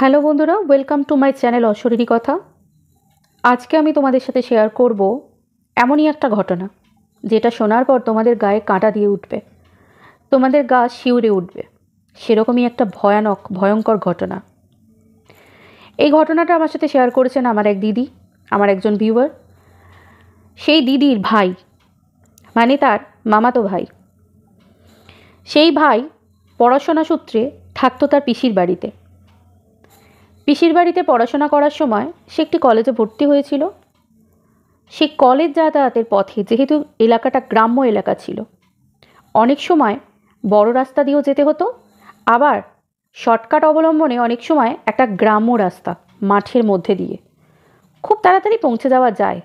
Hello বন্ধুরা, welcome to my channel অশরীরী কথা। আজকে আমি তোমাদের সাথে শেয়ার করব এমনই একটা ঘটনা যেটা শোনার পর তোমাদের গায়ে কাঁটা দিয়ে উঠবে, তোমাদের গা শিউরে উঠবে। সেরকমই একটা ভয়ঙ্কর ঘটনা। এই ঘটনাটা আমার সাথে শেয়ার করেছেন আমার এক দিদি, আমার একজন ভিউয়ার। সেই দিদির ভাই, মানে তার মামাতো ভাই, সেই ভাই পড়াশোনা সূত্রে থাকতো তার পিসির বাড়িতে। পিসির বাড়িতে পড়াশোনা করার সময় সে একটি কলেজে ভর্তি হয়েছিল। সে কলেজ যাতায়াতের পথে, যেহেতু এলাকাটা গ্রাম্য এলাকা ছিল, অনেক সময় বড় রাস্তা দিয়েও যেতে হতো, আবার শর্টকাট অবলম্বনে অনেক সময় একটা গ্রাম্য রাস্তা মাঠের মধ্যে দিয়ে খুব তাড়াতাড়ি পৌঁছে যাওয়া যায়।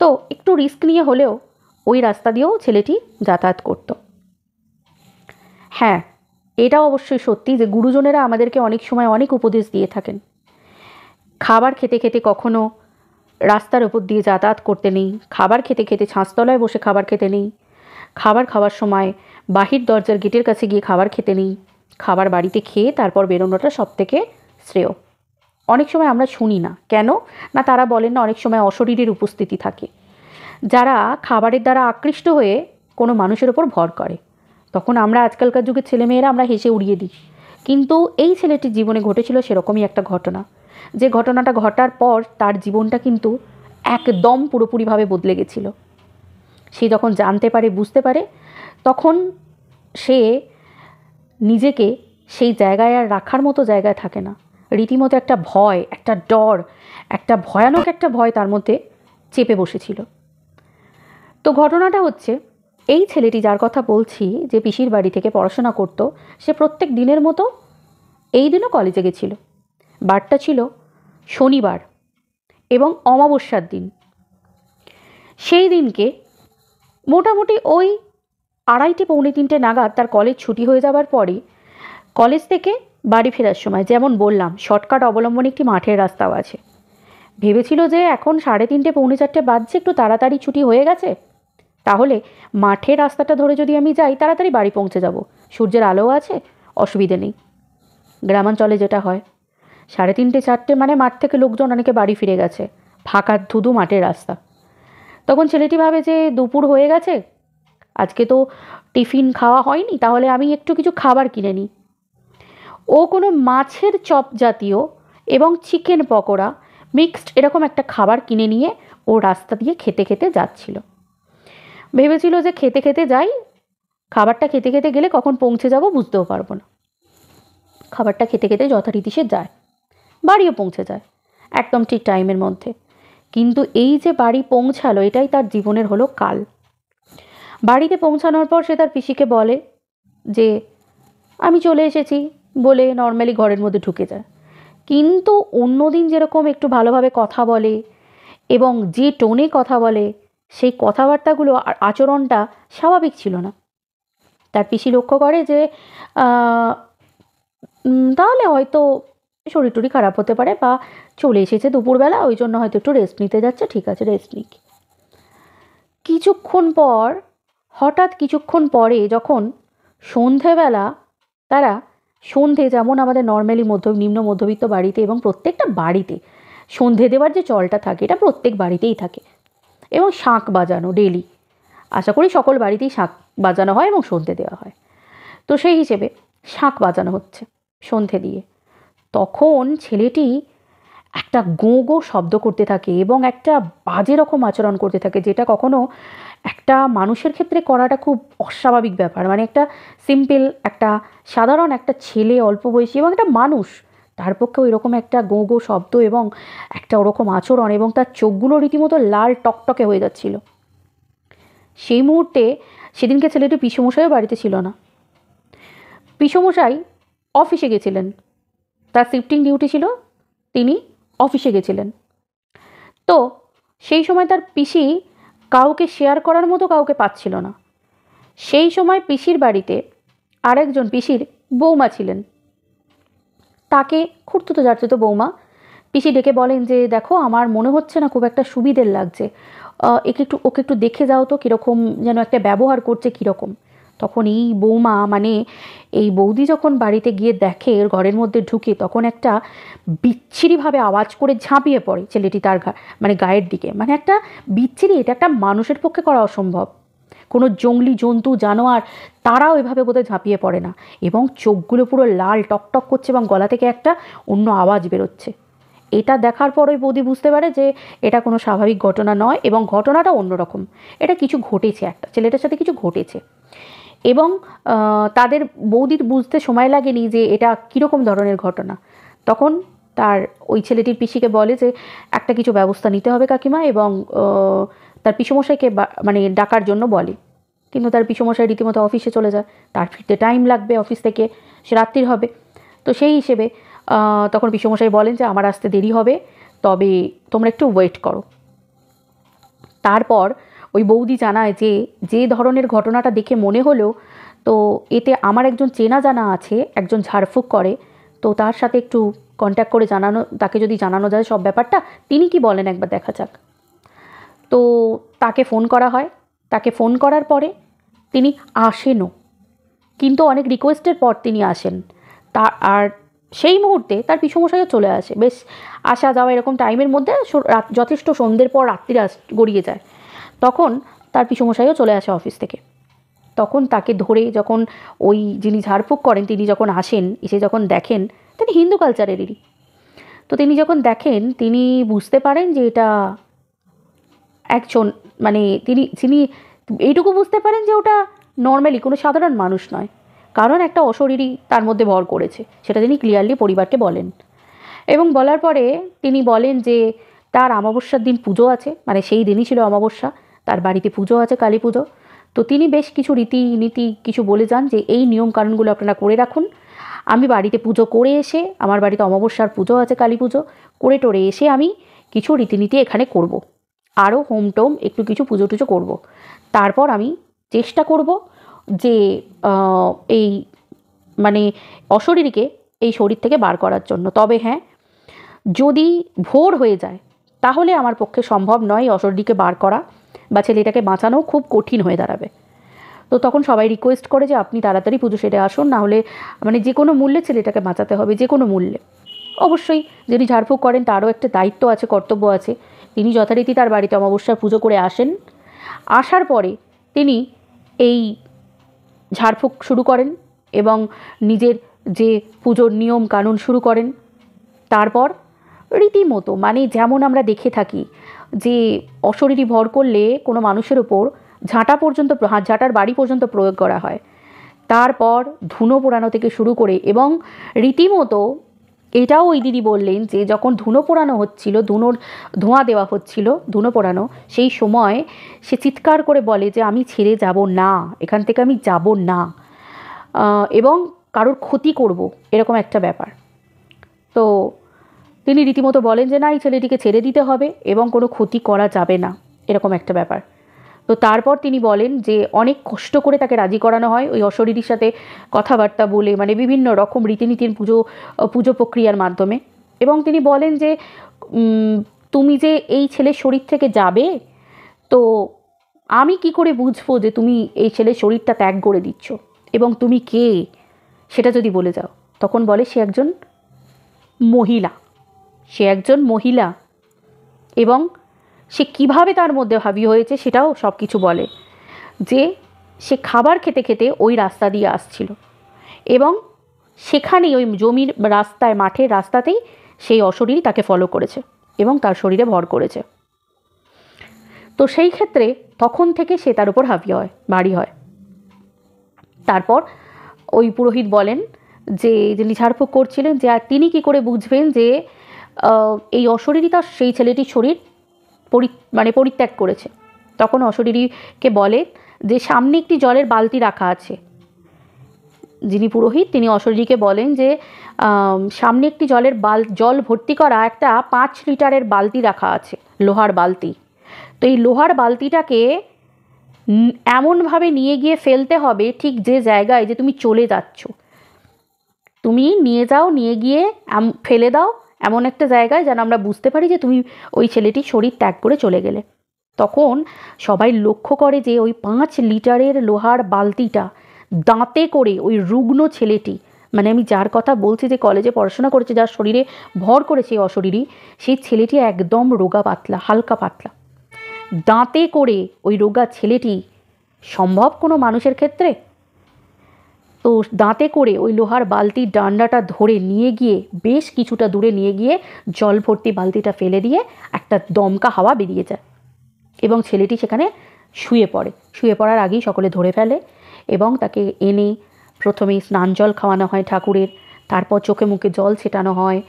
তো একটু রিস্ক নিয়ে হলেও ওই রাস্তা দিয়েও ছেলেটি যাতায়াত করত। হ্যাঁ, এটা অবশ্যই সত্যি যে গুরুজনেরা আমাদেরকে অনেক সময় অনেক উপদেশ দিয়ে থাকেন। খাবার খেতে খেতে কখনো রাস্তার ওপর দিয়ে যাতায়াত করতে নেই, খাবার খেতে খেতে ছাঁচতলায় বসে খাবার খেতে নেই, খাবার খাওয়ার সময় বাহির দরজার গেটের কাছে গিয়ে খাবার খেতে নেই, খাবার বাড়িতে খেয়ে তারপর বেরোনোটা সবথেকে শ্রেয়। অনেক সময় আমরা শুনি না, কেন না তারা বলেন না অনেক সময় অশরীরীর উপস্থিতি থাকে, যারা খাবারের দ্বারা আকৃষ্ট হয়ে কোনো মানুষের ওপর ভর করে। তখন আমরা আজকালকার যুগের ছেলেমেয়েরা আমরা হেসে উড়িয়ে দিই, কিন্তু এই ছেলেটির জীবনে ঘটেছিল সেরকমই একটা ঘটনা। যে ঘটনাটা ঘটার পর তার জীবনটা কিন্তু একদম পুরোপুরিভাবে বদলে গেছিল। সে যখন জানতে পারে, বুঝতে পারে, তখন সে নিজেকে সেই জায়গায় আর রাখার মতো জায়গায় থাকে না। রীতিমতো একটা ভয়, একটা ডর, একটা ভয়ানক একটা ভয় তার মধ্যে চেপে বসেছিল। তো ঘটনাটা হচ্ছে, এই ছেলেটি যার কথা বলছি, যে পিসির বাড়ি থেকে পড়াশোনা করত, সে প্রত্যেক দিনের মতো এই দিনও কলেজে গেছিল। বারটা ছিল শনিবার এবং অমাবস্যার দিন। সেই দিনকে মোটামুটি ওই 2:30-3:45 নাগাদ তার কলেজ ছুটি হয়ে যাবার পরই কলেজ থেকে বাড়ি ফেরার সময়, যেমন বললাম শর্টকাট অবলম্বনে একটি মাঠের রাস্তাও আছে, ভেবেছিল যে এখন 3:30-4:45 বাজছে, একটু তাড়াতাড়ি ছুটি হয়ে গেছে, তাহলে মাঠের রাস্তাটা ধরে যদি আমি যাই তাড়াতাড়ি বাড়ি পৌঁছে যাব, সূর্যের আলো আছে, অসুবিধে নেই। গ্রামাঞ্চলে যেটা হয়, 3:30-4 মানে মাঠ থেকে লোকজন অনেকে বাড়ি ফিরে গেছে, ফাঁকা ধুধু মাঠের রাস্তা। তখন ছেলেটি ভাবে যে দুপুর হয়ে গেছে, আজকে তো টিফিন খাওয়া হয়নি, তাহলে আমি একটু কিছু খাবার কিনে নিই। ও কোনো মাছের চপ জাতীয় এবং চিকেন পকোড়া মিক্সড এরকম একটা খাবার কিনে নিয়ে ও রাস্তা দিয়ে খেতে খেতে যাচ্ছিল। ভেবেছিল যে খেতে খেতে যাই, খাবারটা খেতে খেতে গেলে কখন পৌঁছে যাব বুঝতেও পারবো না। খাবারটা খেতে খেতে যথারীতি সে যায়, বাড়িও পৌঁছে যায় একদম ঠিক টাইমের মধ্যে। কিন্তু এই যে বাড়ি পৌঁছালো, এটাই তার জীবনের হলো কাল। বাড়িতে পৌঁছানোর পর সে তার পিসিকে বলে যে আমি চলে এসেছি, বলে নর্মালি ঘরের মধ্যে ঢুকে যায়। কিন্তু অন্যদিন যেরকম একটু ভালোভাবে কথা বলে এবং যে টোনে কথা বলে, সেই কথাবার্তাগুলো আর আচরণটা স্বাভাবিক ছিল না। তার পিসি লক্ষ্য করে যে তাহলে হয়তো শরীর টরীর খারাপ হতে পারে, বা চলে এসেছে দুপুরবেলা, ওই জন্য হয়তো একটু রেস্ট নিতে যাচ্ছে, ঠিক আছে রেস্ট নিক। হঠাৎ কিছুক্ষণ পরে যখন সন্ধেবেলা, তারা সন্ধে যেমন আমাদের নর্মালি নিম্ন মধ্যবিত্ত বাড়িতে এবং প্রত্যেকটা বাড়িতে সন্ধে দেওয়ার যে চলটা থাকে, এটা প্রত্যেক বাড়িতেই থাকে, এবং শাঁখ বাজানো ডেলি, আশা করি সকল বাড়িতেই শাঁখ বাজানো হয় এবং সন্ধে দেওয়া হয়। তো সেই হিসেবে শাঁখ বাজানো হচ্ছে সন্ধে দিয়ে। তখন ছেলেটি একটা গো গো শব্দ করতে থাকে এবং একটা বাজে রকম আচরণ করতে থাকে, যেটা কখনো একটা মানুষের ক্ষেত্রে করাটা খুব অস্বাভাবিক ব্যাপার। মানে একটা সিম্পল, একটা সাধারণ একটা ছেলে, অল্প বয়সী এবং একটা মানুষ, তার পক্ষে ওই রকম একটা গো গো শব্দ এবং একটা ওরকম আচরণ, এবং তার চোখগুলো রীতিমতো লাল টকটকে হয়ে যাচ্ছিল। সেই মুহূর্তে সেদিনকে ছেলেটি পিসমশাইও বাড়িতে ছিল না। পিসমশাই অফিসে গেছিলেন, তার শিফটিং ডিউটি ছিল, তিনি অফিসে গেছিলেন। তো সেই সময় তার পিসি কাউকে শেয়ার করার মতো কাউকে পাচ্ছিল না। সেই সময় পিসির বাড়িতে আরেকজন পিসির বৌমা ছিলেন, তাকে খুঁড়তুতো জারতুতো বৌমা। পিসি ডেকে বলেন যে দেখো, আমার মনে হচ্ছে না খুব একটা সুবিধের লাগছে, ওকে একটু দেখে যাও তো, কীরকম যেন একটা ব্যবহার করছে কীরকম। তখন এই বৌমা মানে এই বৌদি যখন বাড়িতে গিয়ে দেখে ঘরের মধ্যে ঢুকে, তখন একটা বিচ্ছিরিভাবে আওয়াজ করে ঝাঁপিয়ে পড়ে ছেলেটি তার মানে গায়ের দিকে। মানে একটা বিচ্ছিরি, এটা একটা মানুষের পক্ষে করা অসম্ভব। কোনো জঙ্গলি জন্তু জানোয়ার তারাও এভাবে বোধহয় ঝাঁপিয়ে পড়ে না। এবং চোখগুলো পুরো লাল টকটক করছে এবং গলা থেকে একটা অন্য আওয়াজ বেরোচ্ছে। এটা দেখার পর ওই বৌদি বুঝতে পারে যে এটা কোনো স্বাভাবিক ঘটনা নয় এবং ঘটনাটা অন্যরকম, এটা কিছু ঘটেছে, একটা ছেলেটার সাথে কিছু ঘটেছে। এবং তাদের বৌদির বুঝতে সময় লাগেনি যে এটা কীরকম ধরনের ঘটনা। তখন তার ওই ছেলেটির পিসিকে বলে যে একটা কিছু ব্যবস্থা নিতে হবে কাকিমা, এবং তার পিসমশাইকে মানে ডাকার জন্য বলে। কিন্তু তার পিসমশাই রীতিমতো অফিসে চলে যায়, তার ফিরতে টাইম লাগবে অফিস থেকে, সে রাত্রির হবে। তো সেই হিসেবে তখন পিসমশাই বলেন যে আমার আসতে দেরি হবে, তবে তোমরা একটু ওয়েট করো। তারপর ওই বৌদি জানায় যে যে ধরনের ঘটনাটা দেখে মনে হলো, তো এতে আমার একজন চেনা জানা আছে, একজন ঝাড়ফুঁক করে, তো তার সাথে একটু কন্ট্যাক্ট করে জানানো, তাকে যদি জানানো যায় সব ব্যাপারটা, তিনি কি বলেন একবার দেখা যাক। তো তাকে ফোন করা হয়। তাকে ফোন করার পরে তিনি আসেনও, কিন্তু অনেক রিকোয়েস্টের পর তিনি আসেন। আর সেই মুহূর্তে তার পিসমশাইও চলে আসে। বেশ আসা যাওয়া এরকম টাইমের মধ্যে যথেষ্ট সন্ধ্যের পর রাত্রি গড়িয়ে যায়। তখন তার পিসমশাইও চলে আসে অফিস থেকে। তখন তাকে ধরে যখন ওই যিনি ঝাড়ফুঁক করেন তিনি যখন আসেন, এসে যখন দেখেন, তিনি হিন্দু কালচারেরই, তো তিনি যখন দেখেন তিনি বুঝতে পারেন যে এটা একজন, মানে তিনি এইটুকু বুঝতে পারেন যে ওটা নর্মালি কোনো সাধারণ মানুষ নয়, কারণ একটা অশরীরী তার মধ্যে ভর করেছে, সেটা তিনি ক্লিয়ারলি পরিবারকে বলেন। এবং বলার পরে তিনি বলেন যে তার অমাবস্যার দিন পুজো আছে, মানে সেই দিনই ছিল অমাবস্যা, তার বাড়িতে পুজো আছে, কালী পুজো। তো তিনি বেশ কিছু রীতিনীতি কিছু বলে যান যে এই নিয়ম কানুনগুলো আপনারা করে রাখুন, আমি বাড়িতে পুজো করে এসে, আমার বাড়িতে অমাবস্যার পুজো আছে, কালী পুজো করে টোরে এসে আমি কিছু রীতিনীতি এখানে করব, আরও হোম টোম একটু কিছু পুজো টুজো করব। তারপর আমি চেষ্টা করব যে এই মানে অশরীরীকে এই শরীর থেকে বার করার জন্য। তবে হ্যাঁ, যদি ভোর হয়ে যায় তাহলে আমার পক্ষে সম্ভব নয় অশরীরীকে বার করা, বা ছেলেটাকে বাঁচানো খুব কঠিন হয়ে দাঁড়াবে। তো তখন সবাই রিকোয়েস্ট করে যে আপনি তাড়াতাড়ি পুজো সেরে আসুন, না হলে মানে যে কোনো মূল্যে ছেলেটাকে বাঁচাতে হবে, যে কোনো মূল্যে। অবশ্যই যিনি ঝাড়ফুঁক করেন তারও একটা দায়িত্ব আছে, কর্তব্য আছে। তিনি যথারীতি তার বাড়িতে অমাবস্যার পুজো করে আসেন। আসার পরে তিনি এই ঝাড়ফুঁক শুরু করেন এবং নিজের যে পুজোর নিয়ম কানুন শুরু করেন। তারপর রীতিমতো মানে যেমন আমরা দেখে থাকি যে অশরীরী ভর করলে কোনো মানুষের ওপর ঝাঁটা পর্যন্ত, ঝাঁটার বাড়ি পর্যন্ত প্রয়োগ করা হয়। তারপর ধুনো পোড়ানো থেকে শুরু করে, এবং রীতিমতো এটাও ওই দিদি বললেন যে যখন ধুনো পোড়ানো হচ্ছিল, ধোঁয়া দেওয়া হচ্ছিল, ধুনো পোড়ানো, সেই সময় সে চিৎকার করে বলে যে আমি ছেড়ে যাব না, এখান থেকে আমি যাব না, এবং কারোর ক্ষতি করব, এরকম একটা ব্যাপার। তো তিনি রীতিমতো বলেন যে না, এই ছেলেটিকে ছেড়ে দিতে হবে এবং কোনো ক্ষতি করা যাবে না, এরকম একটা ব্যাপার। তো তারপর তিনি বলেন যে অনেক কষ্ট করে তাকে রাজি করানো হয় ওই অশরীরীর সাথে কথাবার্তা বলে, মানে বিভিন্ন রকম রীতিনীতির পুজো প্রক্রিয়ার মাধ্যমে। এবং তিনি বলেন যে তুমি যে এই ছেলের শরীর থেকে যাবে, তো আমি কি করে বুঝবো যে তুমি এই ছেলের শরীরটা ত্যাগ করে দিচ্ছ, এবং তুমি কে সেটা যদি বলে যাও। তখন বলে সে একজন মহিলা, এবং সে কিভাবে তার মধ্যে হাবি হয়েছে সেটাও সব কিছু বলে। যে সে খাবার খেতে খেতে ওই রাস্তা দিয়ে আসছিল, এবং সেখানেই ওই জমির রাস্তায়, মাঠের রাস্তাতেই সেই অশরীরী তাকে ফলো করেছে এবং তার শরীরে ভর করেছে। তো সেই ক্ষেত্রে তখন থেকে সে তার উপর হাবি হয়, ভারী হয়। তারপর ওই পুরোহিত বলেন যে যিনি ঝাড়ফুঁক করছিলেন যে আর তিনি কি করে বুঝবেন যে এই অশরীরী তার সেই ছেলেটির শরীর পরিত্যাগ করেছে। তখন অশরীরীকে বলে যে সামনে একটি জলের বালতি রাখা আছে। যিনি পুরোহিত তিনি অশরীরীকে বলেন যে সামনে একটি জল ভর্তি করা একটা 5 লিটারের বালতি রাখা আছে, লোহার বালতি। তো এই লোহার বালতিটাকে এমনভাবে নিয়ে গিয়ে ফেলতে হবে ঠিক যে জায়গায় যে তুমি চলে যাচ্ছ, তুমি নিয়ে যাও, নিয়ে গিয়ে ফেলে দাও এমন একটা জায়গায় যেন আমরা বুঝতে পারি যে তুমি ওই ছেলেটির শরীর ত্যাগ করে চলে গেলে। তখন সবাই লক্ষ্য করে যে ওই 5 লিটারের লোহার বালতিটা দাঁতে করে ওই রুগ্ন ছেলেটি, মানে আমি যার কথা বলছি, যে কলেজে পড়াশোনা করেছে, যার শরীরে ভর করেছে অশরীরী, সেই ছেলেটি একদম রোগা পাতলা, হালকা পাতলা, দাঁতে করে ওই রোগা ছেলেটি সম্ভব কোনো মানুষের ক্ষেত্রে? তো দাঁতে করে ওই লোহার বালতির ডান্ডাটা ধরে নিয়ে গিয়ে বেশ কিছুটা দূরে নিয়ে গিয়ে জল ভর্তি বালতিটা ফেলে দিয়ে একটা দমকা হাওয়া বেরিয়ে যায় এবং ছেলেটি সেখানে শুয়ে পড়ে। শুয়ে পড়ার আগেই সকলে ধরে ফেলে এবং তাকে এনে প্রথমে স্নান জল খাওয়ানো হয় ঠাকুরের, তারপর চোখে মুখে জল ছেটানো হয়,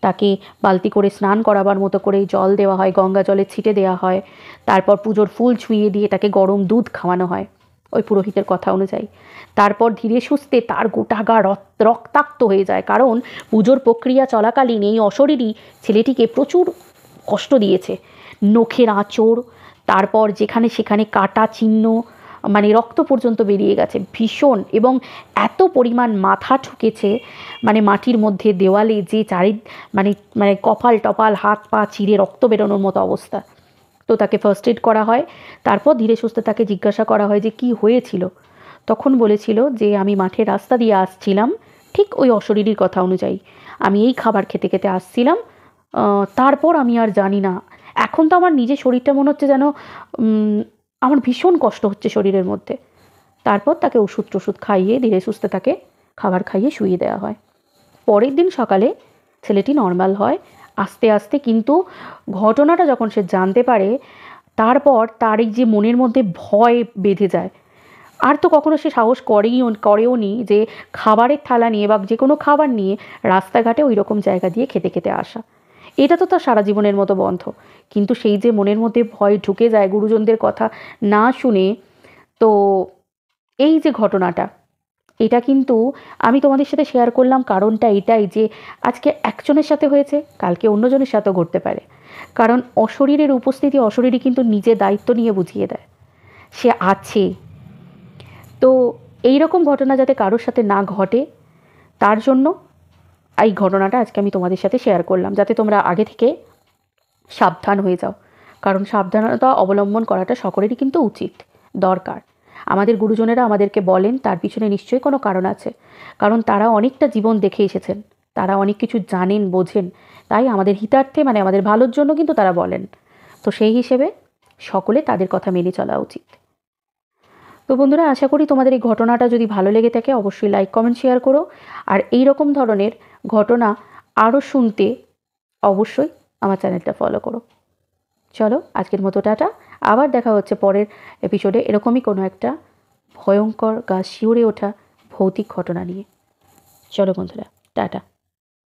তাকে বালতি করে স্নান করাবার মতো করে জল দেওয়া হয়, গঙ্গা জলে ছিটে দেওয়া হয়, তারপর পুজোর ফুল ছুঁয়ে দিয়ে তাকে গরম দুধ খাওয়ানো হয় ওই পুরোহিতের কথা অনুযায়ী। তারপর ধীরে সুস্থে তার গোটা গা রক্তাক্ত হয়ে যায়, কারণ পুজোর প্রক্রিয়া চলাকালীন এই অশরীরী ছেলেটিকে প্রচুর কষ্ট দিয়েছে। নখের আঁচড়, তারপর যেখানে সেখানে কাটা চিহ্ন, মানে রক্ত পর্যন্ত বেরিয়ে গেছে ভীষণ, এবং এত পরিমাণ মাথা ঠুকেছে, মানে মাটির মধ্যে দেওয়ালে যে মানে মানে কপাল টপাল হাত পা চিরে রক্ত বেরোনোর মতো অবস্থা। তো তাকে ফার্স্ট এড করা হয়, তারপর ধীরে সুস্থে তাকে জিজ্ঞাসা করা হয় যে কি হয়েছিল। তখন বলেছিল যে আমি মাঠের রাস্তা দিয়ে আসছিলাম, ঠিক ওই অশরীরীর কথা অনুযায়ী আমি এই খাবার খেতে খেতে আসছিলাম, তারপর আমি আর জানি না, এখন তো আমার নিজের শরীরটা মনে হচ্ছে যেন আমার ভীষণ কষ্ট হচ্ছে শরীরের মধ্যে। তারপর তাকে ওষুধ টষুধ খাইয়ে ধীরে সুস্থে তাকে খাবার খাইয়ে শুইয়ে দেওয়া হয়। পরের দিন সকালে ছেলেটি নর্মাল হয় আস্তে আস্তে, কিন্তু ঘটনাটা যখন সে জানতে পারে, তারপর তার এই যে মনের মধ্যে ভয় বেঁধে যায়, আর তো কখনো সে সাহস করেও নি যে খাবারের থালা নিয়ে বা যে কোনো খাবার নিয়ে রাস্তাঘাটে ওই রকম জায়গা দিয়ে খেতে খেতে আসা। এটা তো তার সারা জীবনের মতো বন্ধ, কিন্তু সেই যে মনের মধ্যে ভয় ঢুকে যায় গুরুজনদের কথা না শুনে। তো এই যে ঘটনাটা, এটা কিন্তু আমি তোমাদের সাথে শেয়ার করলাম, কারণটা এটাই যে আজকে একজনের সাথে হয়েছে, কালকে অন্যজনের সাথেও ঘটতে পারে। কারণ অশরীরের উপস্থিতি অশরীরই কিন্তু নিজে দায়িত্ব নিয়ে বুঝিয়ে দেয় সে আছে। তো এই রকম ঘটনা যাতে কারোর সাথে না ঘটে, তার জন্য এই ঘটনাটা আজকে আমি তোমাদের সাথে শেয়ার করলাম, যাতে তোমরা আগে থেকে সাবধান হয়ে যাও। কারণ সাবধানতা অবলম্বন করাটা সকলেরই কিন্তু উচিত, দরকার। আমাদের গুরুজনেরা আমাদেরকে বলেন, তার পিছনে নিশ্চয়ই কোনো কারণ আছে, কারণ তারা অনেকটা জীবন দেখে এসেছেন, তারা অনেক কিছু জানেন, বোঝেন, তাই আমাদের হিতার্থে, মানে আমাদের ভালোর জন্য কিন্তু তারা বলেন। তো সেই হিসেবে সকলে তাদের কথা মেনে চলা উচিত। তো বন্ধুরা, আশা করি তোমাদের এই ঘটনাটা যদি ভালো লেগে থাকে অবশ্যই লাইক কমেন্ট শেয়ার করো, আর এই রকম ধরনের ঘটনা আরও শুনতে অবশ্যই আমার চ্যানেলটা ফলো করো। চলো আজকের মতো টাটা, আবার দেখা হচ্ছে পরের এপিসোডে এরকমই কোনো একটা ভয়ঙ্কর গা শিউরে ওঠা ভৌতিক ঘটনা নিয়ে। চলো বন্ধুরা, টাটা।